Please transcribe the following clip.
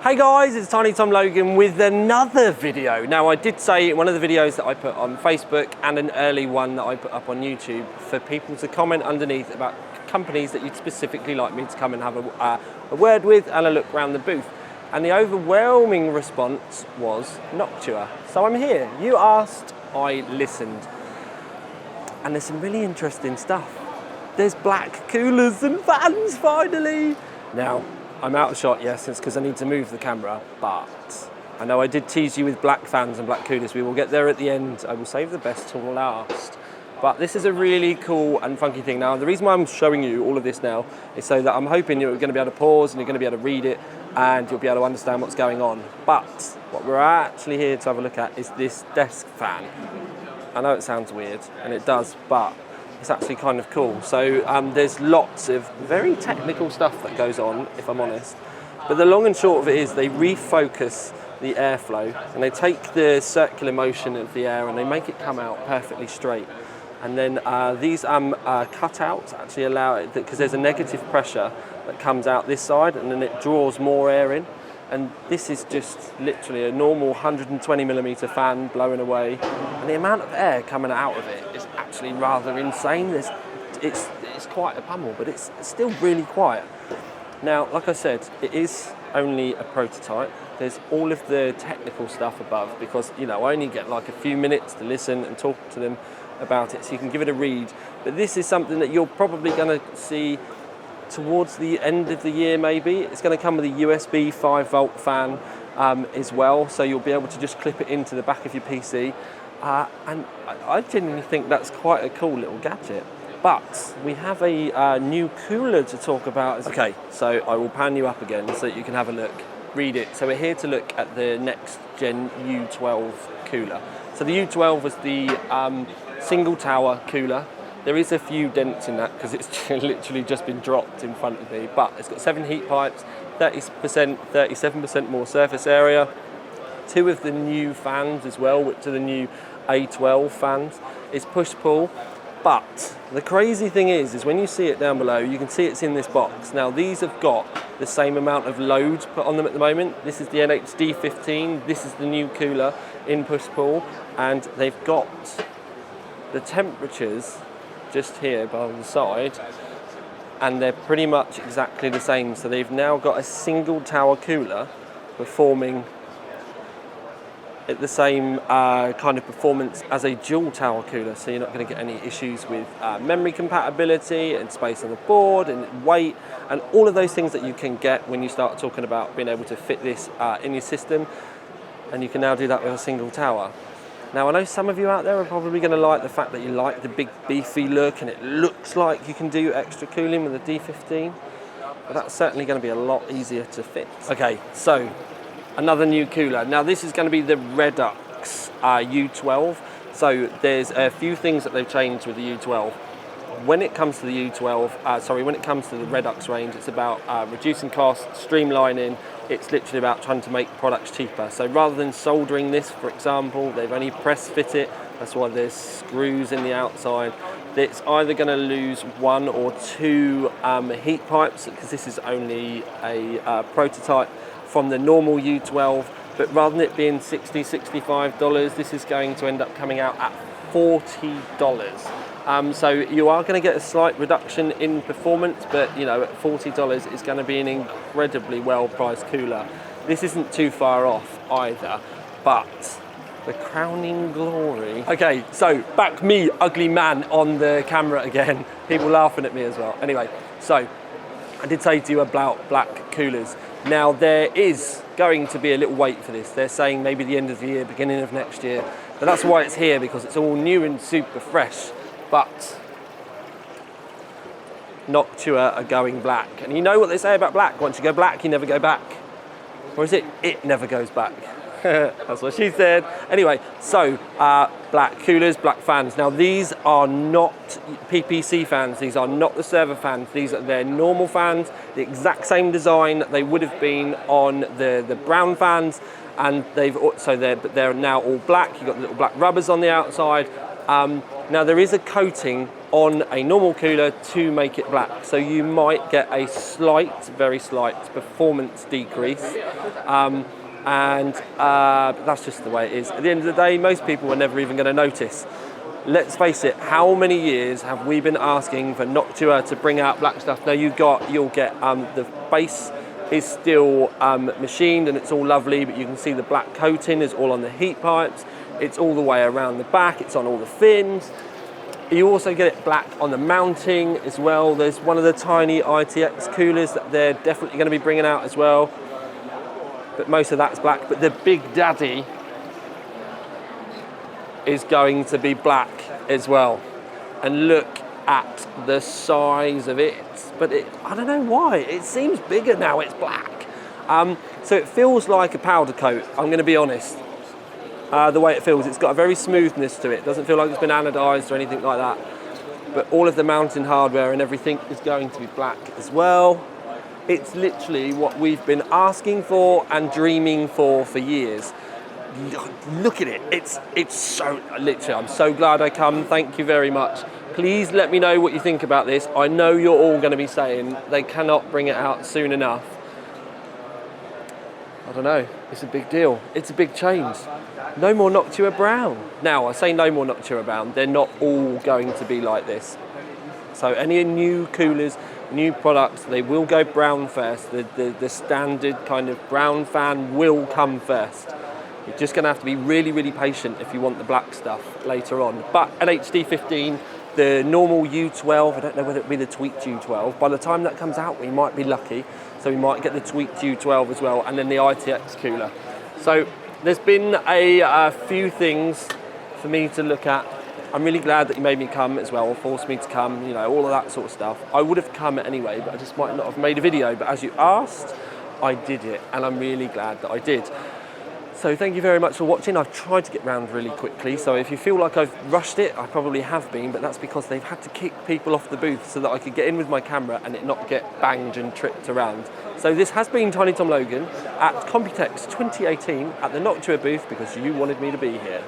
Hey guys, it's Tiny Tom Logan with another video. Now I did say in one of the videos that I put on Facebook and an early one that I put up on YouTube for people to comment underneath about companies that you'd specifically like me to come and have a word with and a look around the booth. And the overwhelming response was Noctua. So I'm here. You asked, I listened. And there's some really interesting stuff. There's black coolers and fans finally. Now, I'm out of shot, yes, it's because I need to move the camera, but I know I did tease you with black fans and black coolers. We will get there at the end. I will save the best till last. But this is a really cool and funky thing. Now, the reason why I'm showing you all of this now is so that I'm hoping you're going to be able to pause and you're going to be able to read it and you'll be able to understand what's going on. But what we're actually here to have a look at is this desk fan. I know it sounds weird, and it does, but it's actually kind of cool. So there's lots of very technical stuff that goes on, if I'm honest. But the long and short of it is they refocus the airflow and they take the circular motion of the air and they make it come out perfectly straight. And then these cutouts actually allow it, because there's a negative pressure that comes out this side and then it draws more air in. And this is just literally a normal 120mm fan blowing away. And the amount of air coming out of it is actually rather insane. It's quite a pummel, but it's still really quiet. Now, like I said, it is only a prototype. There's all of the technical stuff above because, you know, I only get like a few minutes to listen and talk to them about it, so you can give it a read. But this is something that you're probably going to see towards the end of the year maybe. It's going to come with a USB 5-volt fan as well, so you'll be able to just clip it into the back of your PC. And I genuinely think that's quite a cool little gadget. But we have a new cooler to talk about. Okay, so I will pan you up again so that you can have a look, read it. So we're here to look at the next gen U12 cooler. So the U12 was the single tower cooler. There is a few dents in that because it's literally just been dropped in front of me, but it's got 7 heat pipes, 30%, 37% more surface area, 2 of the new fans as well, which are the new A12 fans. It's push-pull, but the crazy thing is when you see it down below, you can see it's in this box. Now these have got the same amount of load put on them at the moment. This is the NHD15, this is the new cooler in push-pull, and they've got the temperatures just here by the side, and they're pretty much exactly the same. So they've now got a single tower cooler performing at the same kind of performance as a dual tower cooler, so you're not going to get any issues with memory compatibility and space on the board and weight and all of those things that you can get when you start talking about being able to fit this in your system, and you can now do that with a single tower. Now, I know some of you out there are probably going to like the fact that you like the big beefy look and it looks like you can do extra cooling with a D15, but that's certainly going to be a lot easier to fit. Okay, so another new cooler. Now this is going to be the Redux U12. So there's a few things that they've changed with the U12. When it comes to the when it comes to the Redux range, it's about reducing costs, streamlining. It's literally about trying to make products cheaper. So rather than soldering this, for example, they've only press fit it. That's why there's screws in the outside. It's either going to lose 1 or 2 heat pipes, because this is only a prototype from the normal U12. But rather than it being $60, $65, this is going to end up coming out at $40. So you are going to get a slight reduction in performance, but you know, at $40 it's going to be an incredibly well-priced cooler. This isn't too far off either, but the crowning glory. Okay, so back me, ugly man, on the camera again. People laughing at me as well. Anyway, so I did say to you about black coolers. Now there is going to be a little wait for this. They're saying maybe the end of the year, beginning of next year. But that's why it's here, because it's all new and super fresh. But Noctua are going black. And you know what they say about black? Once you go black, you never go back. Or is it never goes back? That's what she said. Anyway, so black coolers, black fans. Now these are not PPC fans. These are not the server fans. These are their normal fans, the exact same design that they would have been on the brown fans. And they're now all black. You've got the little black rubbers on the outside. Now there is a coating on a normal cooler to make it black, so you might get a slight, very slight performance decrease, and that's just the way it is. At the end of the day, most people are never even going to notice. Let's face it, how many years have we been asking for Noctua to bring out black stuff? Now you'll get the base is still machined and it's all lovely, but you can see the black coating is all on the heat pipes. It's all the way around the back, it's on all the fins. You also get it black on the mounting as well. There's one of the tiny ITX coolers that they're definitely going to be bringing out as well. But most of that's black, but the Big Daddy is going to be black as well. And look at the size of it. But I don't know why, it seems bigger now it's black. So it feels like a powder coat, I'm going to be honest. The way it feels, it's got a very smoothness to it. It doesn't feel like it's been anodized or anything like that. But all of the mounting hardware and everything is going to be black as well. It's literally what we've been asking for and dreaming for years. Look at it, it's so, literally, I'm so glad I come, thank you very much. Please let me know what you think about this. I know you're all going to be saying they cannot bring it out soon enough. I don't know, it's a big deal. It's a big change. No more Noctua brown. Now, I say no more Noctua brown, they're not all going to be like this. So any new coolers, new products, they will go brown first. The standard kind of brown fan will come first. You're just going to have to be really, really patient if you want the black stuff later on. But an HD15, the normal U12, I don't know whether it'll be the tweaked U12. By the time that comes out, we might be lucky. So we might get the tweaked U12 as well, and then the ITX cooler. So there's been a few things for me to look at. I'm really glad that you made me come as well, or forced me to come, you know, all of that sort of stuff. I would have come anyway, but I just might not have made a video. But as you asked, I did it, and I'm really glad that I did. So thank you very much for watching. I've tried to get round really quickly, so if you feel like I've rushed it, I probably have been, but that's because they've had to kick people off the booth so that I could get in with my camera and it not get banged and tripped around. So this has been Tiny Tom Logan at Computex 2018 at the Noctua booth because you wanted me to be here.